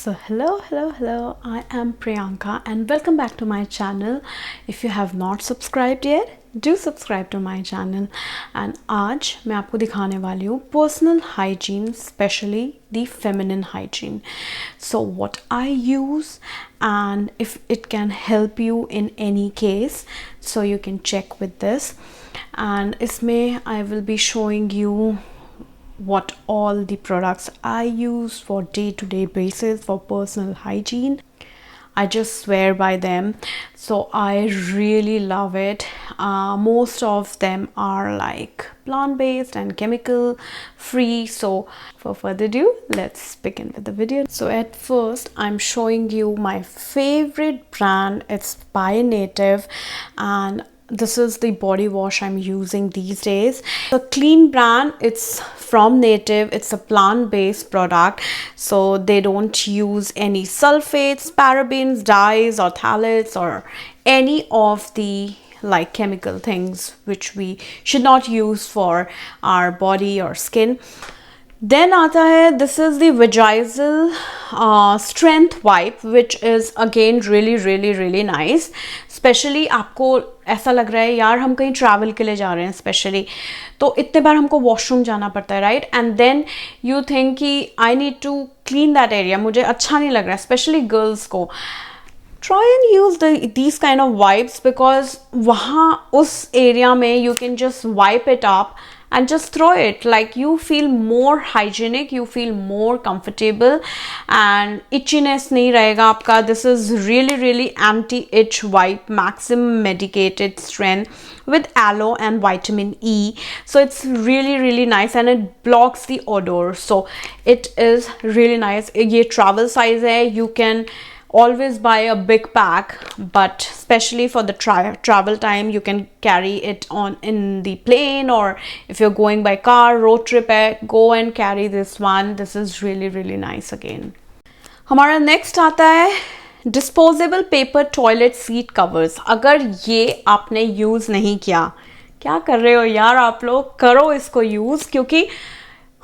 So hello, I am Priyanka and welcome back to my channel. If you have not subscribed yet, do subscribe to my channel. And आज मैं आपको दिखाने वाली हूँ personal hygiene, especially the feminine hygiene. So what I use and if it can help you in any case, so you can check with this. And इसमें I will be showing you what all the products I use for day-to-day basis for personal hygiene. I just swear by them, so I really love it. Most of them are like plant-based and chemical free. So for further ado, let's begin with the video. So at first I'm showing you my favorite brand. It's by Native, and this is the body wash I'm using these days. The Clean brand, it's from Native. It's a plant-based product, so they don't use any sulfates, parabens, dyes or phthalates or any of the like chemical things which we should not use for our body or skin. Then आता है, this is the Vagisil strength wipe, which is again really nice. Especially आपको ऐसा लग रहा है यार हम कहीं ट्रैवल के लिए जा रहे हैं, स्पेशली तो इतने बार हमको वॉशरूम जाना पड़ता है, right? And then you think कि I need to clean that area, मुझे अच्छा नहीं लग रहा है, स्पेशली गर्ल्स को. Try and use these kind of wipes, because वहाँ उस area में you can just wipe it up and just throw it. Like you feel more hygienic, you feel more comfortable and itchiness नहीं रहेगा आपका. This is really anti-itch wipe, maximum medicated strength with aloe and vitamin E. So it's really nice and it blocks the odor. So it is really nice. ये travel size है. You can always buy a big pack, but especially for the travel time you can carry it on in the plane, or if you're going by car, road trip hai, go and carry this one. This is really nice. Again हमारा next आता है disposable paper toilet seat covers. अगर ये आपने use नहीं किया, क्या कर रहे हो यार आप लोग, करो इसको यूज, क्योंकि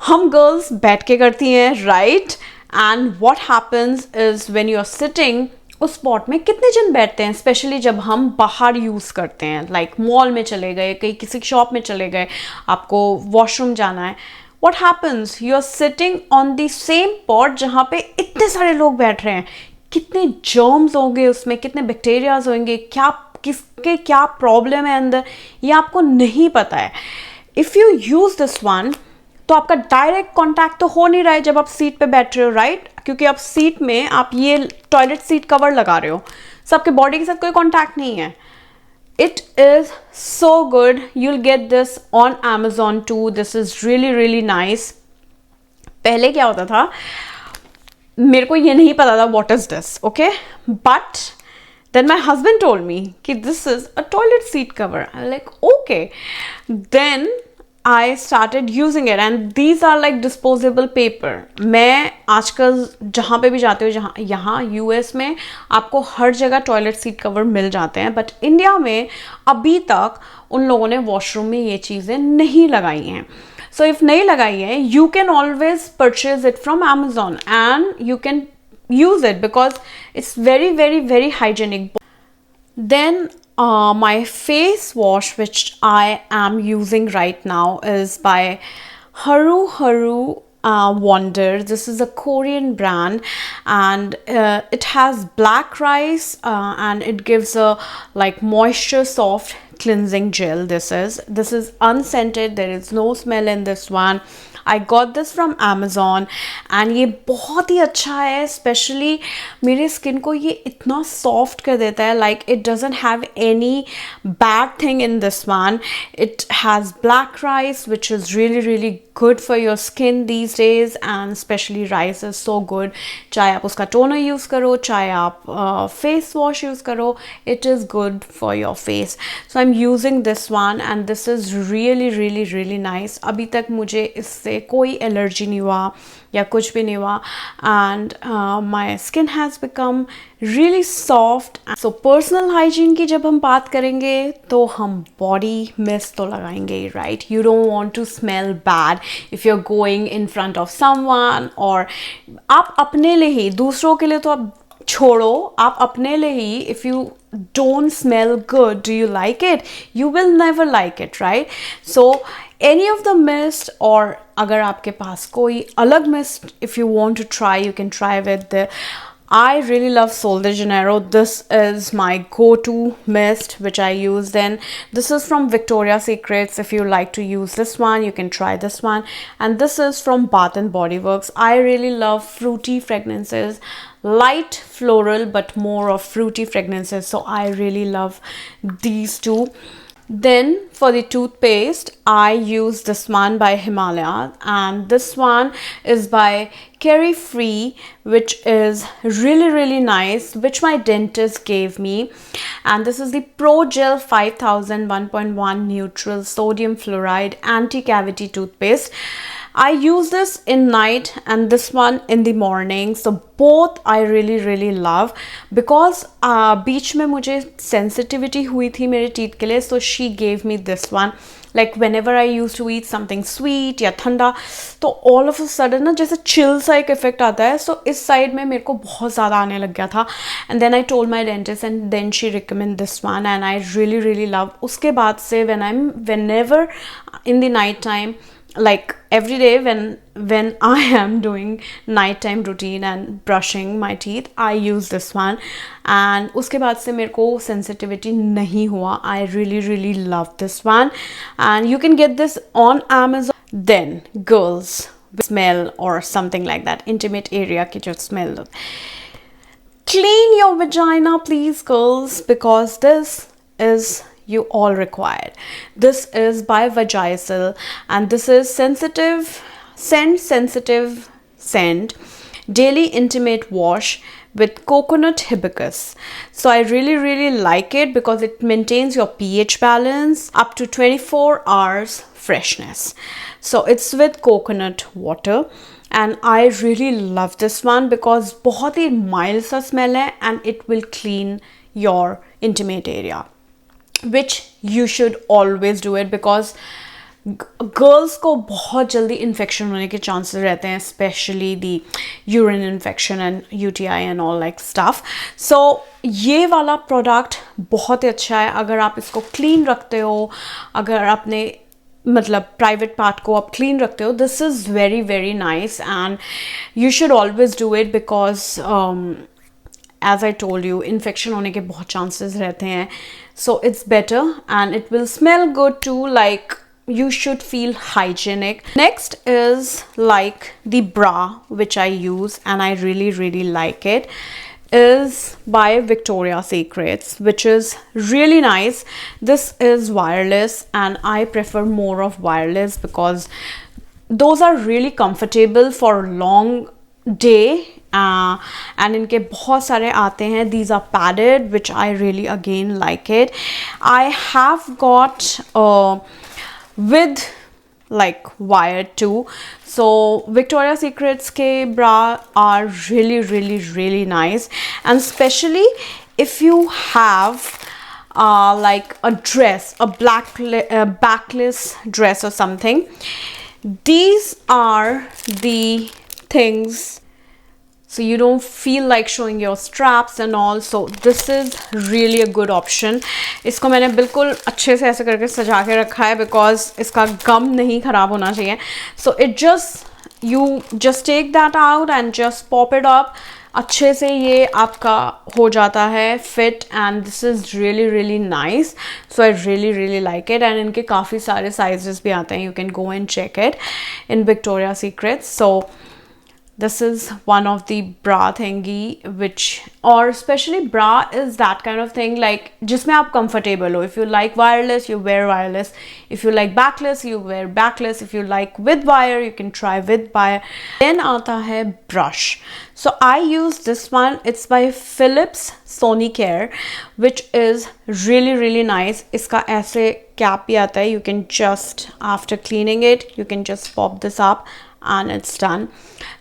हम गर्ल्स बैठ के करती हैं, right? And what happens is when you're sitting, उस स्पॉट में कितने जन बैठते हैं, स्पेशली जब हम बाहर यूज़ करते हैं, लाइक मॉल में चले गए, कहीं किसी शॉप में चले गए, आपको वॉशरूम जाना है. What happens? You're sitting on the same pot जहाँ पे इतने सारे लोग बैठ रहे हैं. कितने जर्म्स होंगे उसमें, कितने बैक्टीरियाज होंगे, क्या किसके क्या प्रॉब्लम है अंदर, ये आपको नहीं पता है. If you use this one, तो आपका डायरेक्ट कांटेक्ट तो हो नहीं रहा है जब आप सीट पे बैठ रहे हो, राइट? क्योंकि आप सीट में आप ये टॉयलेट सीट कवर लगा रहे हो, सबके बॉडी के साथ कोई कांटेक्ट नहीं है. It is so good. You will get this on Amazon too. This is really nice. पहले क्या होता था, मेरे को ये नहीं पता था what is this, okay, but then my husband told me कि this is a toilet seat cover. I'm like, okay. Then I started using it and these are like disposable paper. मैं आजकल जहाँ पे भी जाते हो, जहाँ यहाँ US में आपको हर जगह टॉयलेट सीट कवर मिल जाते हैं, बट इंडिया में अभी तक उन लोगों ने वॉशरूम में ये चीज़ें नहीं लगाई हैं. सो इफ़ नहीं लगाई है, you can always purchase it from Amazon and you can use it because it's very hygienic. Then my face wash which I am using right now is by Haru Wonder. This is a Korean brand and it has black rice and it gives a like moisture soft cleansing gel. This is unscented, there is no smell in this one. I got this from Amazon and ये बहुत ही अच्छा है. Specially मेरे skin को ये इतना soft कर देता है, like it doesn't have any bad thing in this one. It has black rice which is really good for your skin these days, and especially rice is so good. चाहे आप उसका toner use करो, चाहे आप face wash use करो, it is good for your face. So I'm using this one and this is really nice. अभी तक मुझे इससे कोई एलर्जी नहीं हुआ, या कुछ भी नहीं हुआ, and my skin has become really soft. So personal hygiene की जब हम बात करेंगे तो हम बॉडी मिस्ट तो लगाएंगे, right. You don't want to smell bad if you are going in front of someone, और आप अपने लिए ही, दूसरों के लिए तो आप छोड़ो, आप अपने लिए ही, if you don't smell good, do you like it? You will never like it, right? So any of the mist, or agar aapke paas koi alag mist if you want to try, you can try with the, I really love Sol de Janeiro. This is my go-to mist which I use. Then this is from Victoria's Secrets. If you like to use this one, you can try this one. And this is from Bath and Body Works. I really love fruity fragrances, light floral but more of fruity fragrances, so I really love these two. Then for the toothpaste, I use this one by Himalaya, and this one is by Carefree, which is really nice, which my dentist gave me. And this is the Pro Gel 5000 1.1 neutral sodium fluoride anti-cavity toothpaste. I use this in night and this one in the morning. So both I really love, because बीच में मुझे sensitivity हुई थी मेरे teeth के लिए, so she gave me this one. Like whenever I used to eat something sweet या ठंडा, तो all of a sudden ना जैसे chill सा एक effect आता है. So इस side में मेरे को बहुत ज़्यादा आने लग गया था. And then I told my dentist, and then she recommended this one, and I really love. उसके बाद से whenever in the night time, like every day when I am doing nighttime routine and brushing my teeth, I use this one, and उसके बाद से मेरे को sensitivity नहीं हुआ. I really love this one, and you can get this on Amazon. Then girls smell or something like that, intimate area की जो smell, clean your vagina please girls, because this is you all required. This is by Vagisil, and this is sensitive scent daily intimate wash with coconut hibiscus. So I really like it because it maintains your pH balance up to 24 hours freshness. So it's with coconut water, and I really love this one because बहुत ही mild सा smell है, and it will clean your intimate area, which you should always do it, because girls को बहुत जल्दी infection होने के chances रहते हैं, specially the urine infection and UTI and all like stuff. So ये वाला प्रोडक्ट बहुत ही अच्छा है अगर आप इसको क्लीन रखते हो, अगर आपने मतलब प्राइवेट पार्ट को आप क्लीन रखते हो. This is very nice, and you should always do it, because as I told you, infection होने के बहुत chances रहते हैं. So it's better, and it will smell good too, like you should feel hygienic. Next is like the bra which I use, and I really like it, is by Victoria's Secrets, which is really nice. This is wireless, and I prefer more of wireless because those are really comfortable for long day. And इनके बहुत सारे आते हैं. These are padded, which I really again like it. I have got with like wired too. So Victoria's Secrets के bra are really nice, and especially if you have like a dress, a backless dress or something. These are the things, so you don't feel like showing your straps and all. So this is really a good option. इसको मैंने बिल्कुल अच्छे से ऐसे करके सजा के रखा है, because इसका गम नहीं ख़राब होना चाहिए. So it you just take that out and just pop it up. अच्छे से ये आपका हो जाता है fit, and this is really nice. So I really like it, and इनके काफ़ी सारे sizes भी आते हैं. You can go and check it in Victoria's Secrets. So this is one of the bra thingy, which, or especially bra is that kind of thing like जिसमें आप comfortable हो. If you like wireless, you wear wireless. If you like backless, you wear backless. If you like with wire, you can try with wire. Then आता है brush. So I use this one. It's by Philips Sonicare, which is really nice. इसका ऐसे cap भी आता है. You can just, after cleaning it, you can just pop this up and it's done.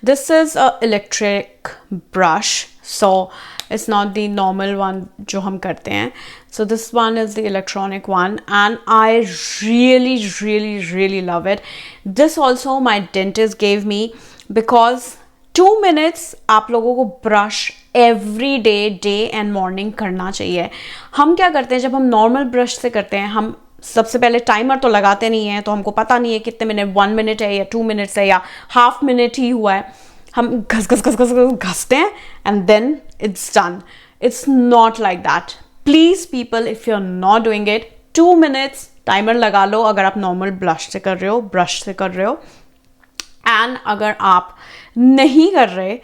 This is a electric brush, so it's not the normal one जो हम करते हैं. So this one is the electronic one, and I really love it. This also my dentist gave me, because 2 minutes आप लोगों को brush every day and morning करना चाहिए. हम क्या करते हैं, जब हम नॉर्मल ब्रश से करते हैं, हम सबसे पहले टाइमर तो लगाते नहीं हैं, तो हमको पता नहीं है कितने मिनट, 1 मिनट है या 2 मिनट्स है या हाफ मिनट ही हुआ है. हम घसते हैं and then it's done. It's not like that. Please people, if you are not doing it, 2 minutes timer लगा लो अगर आप नॉर्मल ब्रश से कर रहे हो. एंड अगर आप नहीं कर रहे,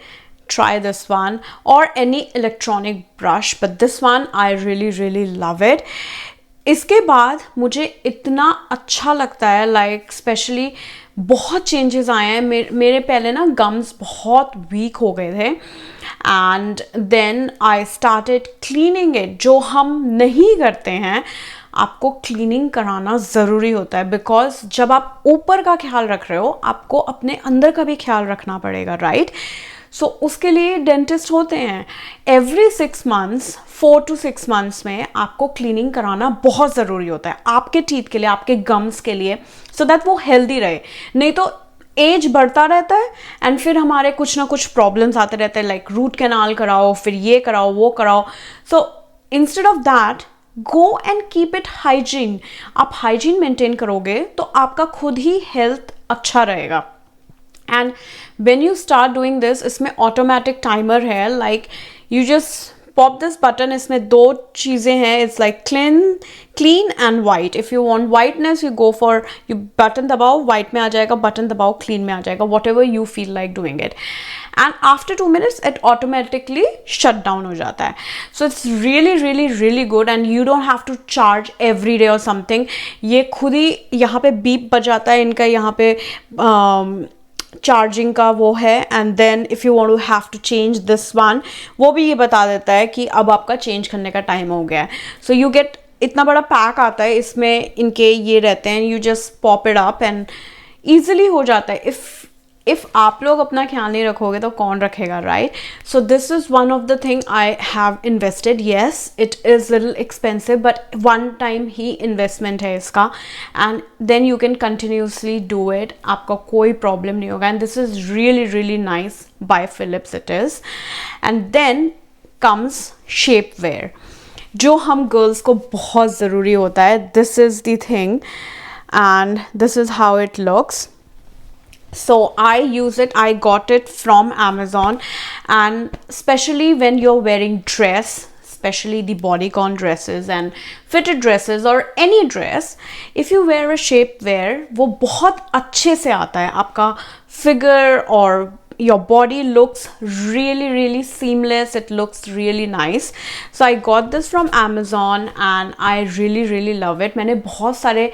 try this one or any electronic brush, but this one I really love it. इसके बाद मुझे इतना अच्छा लगता है, लाइक स्पेशली बहुत चेंजेस आए हैं. मेरे पहले ना गम्स बहुत वीक हो गए थे, and then I started cleaning it. जो हम नहीं करते हैं, आपको क्लीनिंग कराना ज़रूरी होता है, बिकॉज जब आप ऊपर का ख्याल रख रहे हो, आपको अपने अंदर का भी ख्याल रखना पड़ेगा, राइट? सो उसके लिए डेंटिस्ट होते हैं. एवरी 6 मंथ्स, 4 to 6 मंथ्स में आपको क्लीनिंग कराना बहुत ज़रूरी होता है, आपके टीथ के लिए, आपके गम्स के लिए, सो दैट वो हेल्दी रहे. नहीं तो एज बढ़ता रहता है एंड फिर हमारे कुछ ना कुछ प्रॉब्लम्स आते रहते हैं, लाइक रूट कैनाल कराओ, फिर ये कराओ, वो कराओ. So instead of that, go and keep it hygiene. आप हाइजीन मेंटेन करोगे तो आपका खुद ही हेल्थ अच्छा रहेगा. And when you start doing this, इसमें ऑटोमेटिक टाइमर है, like you just pop this button. इसमें 2 चीज़ें हैं, it's like clean and white. If you want whiteness, you go for, you button दबाओ, वाइट में आ जाएगा, बटन दबाओ, क्लीन में आ जाएगा, what ever you feel like doing it. And after 2 minutes it automatically shut down हो जाता है. So it's really good, and you don't have to charge every day और समथिंग. ये खुद ही यहाँ पे बीप बजाता है इनका, यहाँ पे चार्जिंग का वो है. And then if you want to have to change this one, वो भी ये बता देता है कि अब आपका चेंज करने का टाइम हो गया है. सो यू गेट, इतना बड़ा पैक आता है, इसमें इनके ये रहते हैं, you just pop it up and easily हो जाता है. इफ़ आप लोग अपना ख्याल नहीं रखोगे तो कौन रखेगा, right? So this is one of the thing I have invested. Yes, it is little expensive, but one time ही इन्वेस्टमेंट है इसका, एंड देन यू कैन कंटिन्यूसली डू इट. आपका कोई प्रॉब्लम नहीं होगा. And this is really nice by Philips it is. And then comes shape wear, जो हम गर्ल्स को बहुत ज़रूरी होता है. This is the thing, and this is how it looks. So I use it, I got it from Amazon, and especially when you're wearing dress, especially the bodycon dresses and fitted dresses or any dress, if you wear a shape wear, वो बहुत अच्छे से आता है. आपका figure or your body looks really seamless, it looks really nice. So I got this from Amazon and I really love it. मैंने बहुत सारे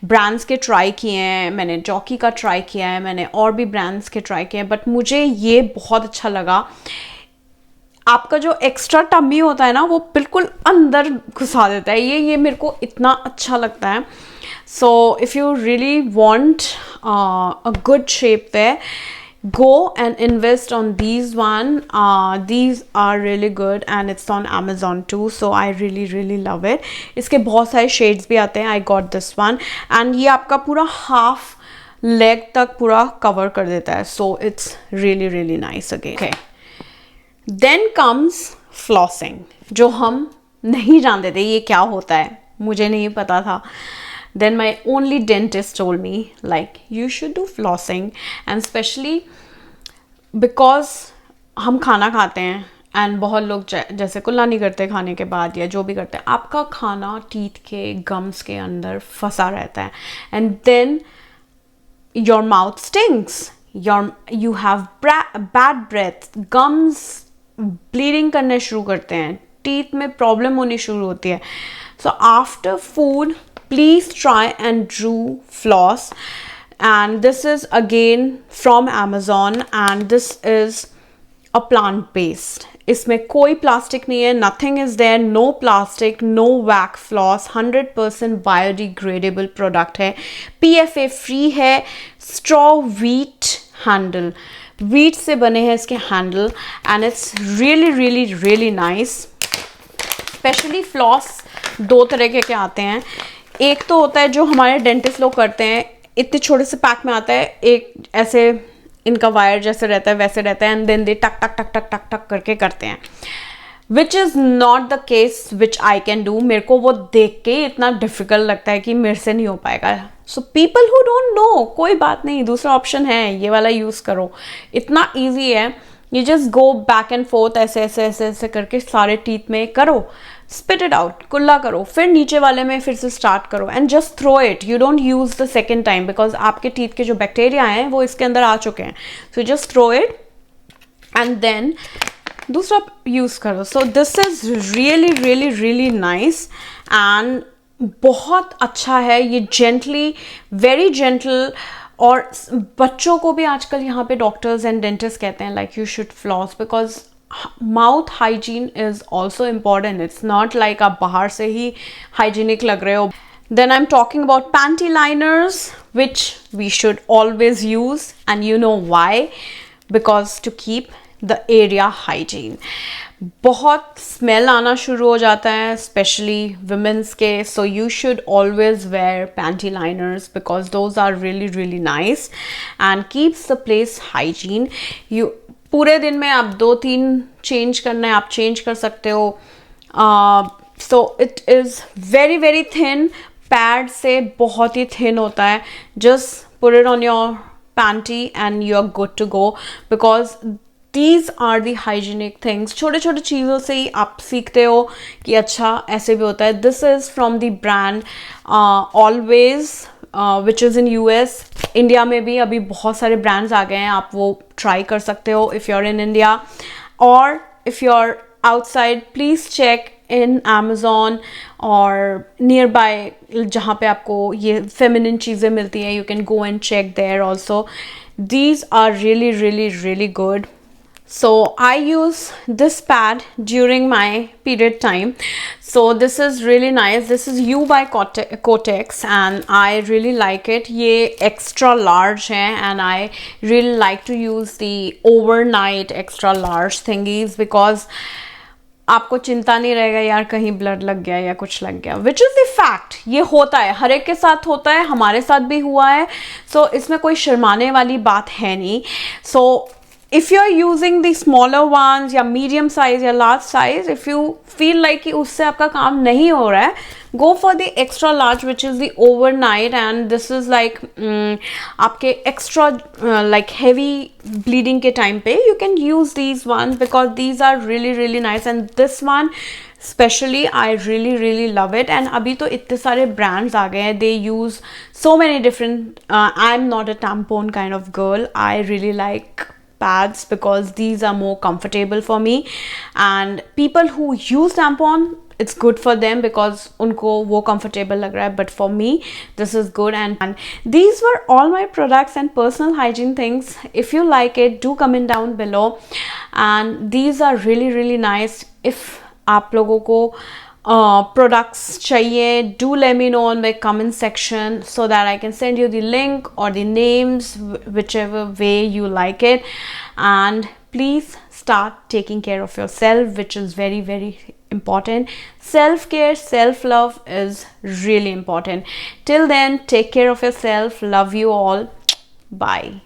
ब्रांड्स के ट्राई किए हैं, मैंने जॉकी का ट्राई किया है, मैंने और भी ब्रांड्स के ट्राई किए हैं, बट मुझे ये बहुत अच्छा लगा. आपका जो एक्स्ट्रा टम्मी होता है ना, वो बिल्कुल अंदर घुसा देता है. ये मेरे को इतना अच्छा लगता है. So if you really want a good shape wear, go and invest on these one. These are really good and it's on Amazon too, so I really love it. इसके बहुत सारे shades भी आते हैं. I got this one and ये आपका पूरा half leg तक पूरा cover कर देता है, so it's really nice again. Okay, then comes flossing, जो हम नहीं जानते थे ये क्या होता है, मुझे नहीं पता था. Then my only dentist told me like you should do flossing, and especially because हम खाना खाते हैं एंड बहुत लोग जैसे कुल्ला नहीं करते खाने के बाद या जो भी करते हैं, आपका खाना टीथ के गम्स के अंदर फंसा रहता है, and then your mouth stinks, you have bad breath, gums bleeding करने शुरू करते हैं, टीथ में प्रॉब्लम होनी शुरू होती है. So after food please try and do floss, and this is again from Amazon, and this is a plant based. इसमें कोई प्लास्टिक नहीं है, nothing is there, no plastic, no wax floss, 100% biodegradable product है, PFA free है, straw wheat handle, wheat से बने हैं इसके handle, and it's really really really nice. Specially floss दो तरह के आते हैं, एक तो होता है जो हमारे डेंटिस्ट लोग करते हैं, इतने छोटे से पैक में आता है, एक ऐसे इनका वायर जैसे रहता है वैसे रहता है, एंड देन दे टक टक टक टक टक टक करके करते हैं, which is not the case which I can do. मेरे को वो देख के इतना डिफिकल्ट लगता है कि मेरे से नहीं हो पाएगा। So people who don't know, कोई बात नहीं, दूसरा ऑप्शन है, ये वाला यूज़ करो, इतना ईजी है। You just go back and fourth ऐसे ऐसे ऐसे ऐसे करके सारे टीथ में करो, स्पिट इट आउट, कुल्ला करो, फिर नीचे वाले में फिर से स्टार्ट करो, and just throw it. You don't use the second time because आपके टीथ के जो बैक्टीरिया हैं वो इसके अंदर आ चुके हैं। So just throw it and then दूसरा यूज करो। So this is really really really nice and बहुत अच्छा है ये, जेंटली, वेरी जेंटल। और बच्चों को भी आजकल यहाँ पे डॉक्टर्स एंड डेंटिस्ट कहते हैं like you should floss, because mouth hygiene is also important. It's not like आप बाहर से ही हाइजीनिक लग रहे हो। Then I am talking about panty liners which we should always use, and you know why, because to keep the area hygiene. बहुत smell आना शुरू हो जाता है स्पेशली वुमेन्स के, so you should always wear panty liners because those are really really nice and keeps the place hygiene. You पूरे दिन में आप 2-3 चेंज करना है, आप चेंज कर सकते हो। So it is very very thin, pad से बहुत ही थिन होता है। Just put it on your panty and you are good to go, because these are the hygienic things. छोटे छोटे चीज़ों से ही आप सीखते हो कि अच्छा ऐसे भी होता है। This is from the brand always which is in US। India में भी अभी बहुत सारे ब्रांड्स आ गए हैं, आप वो ट्राई कर सकते हो if you are in India, और if you are outside please check in Amazon और नियर बाय जहाँ पे आपको ये फेमिनिन चीज़ें मिलती हैं, you can go and check there also. These are really really really good. So I use this pad during my period time. So this is really nice. This is U by Kotex and I really like it. ये extra large है and I really like to use the overnight extra large thingies because आपको चिंता नहीं रहेगा यार कहीं blood लग गया या कुछ लग गया, विच इज़ द फैक्ट। ये होता है, हर एक के साथ होता है, हमारे साथ भी हुआ है। सो इसमें कोई शर्माने वाली बात है नहीं। सो if you're using the smaller ones या medium size या large size, if you feel like कि उससे आपका काम नहीं हो रहा है, go for the extra large which is the overnight, and this is like आपके extra like heavy bleeding के time पे you can use these ones because these are really really nice, and this one especially I really really love it। and अभी तो इतने सारे brands आ गए हैं, they use so many different I'm not a tampon kind of girl, I really like pads because these are more comfortable for me, and people who use tampon it's good for them because unko wo comfortable lag raha hai, but for me this is good। and these were all my products and personal hygiene things. If you like it, do comment down below, and these are really really nice। if aap logo ko products chahiye, do let me know on my comment section so that I can send you the link or the names, whichever way you like it। and please start taking care of yourself, which is very very important. Self care, self love is really important. Till then, take care of yourself. Love you all. Bye.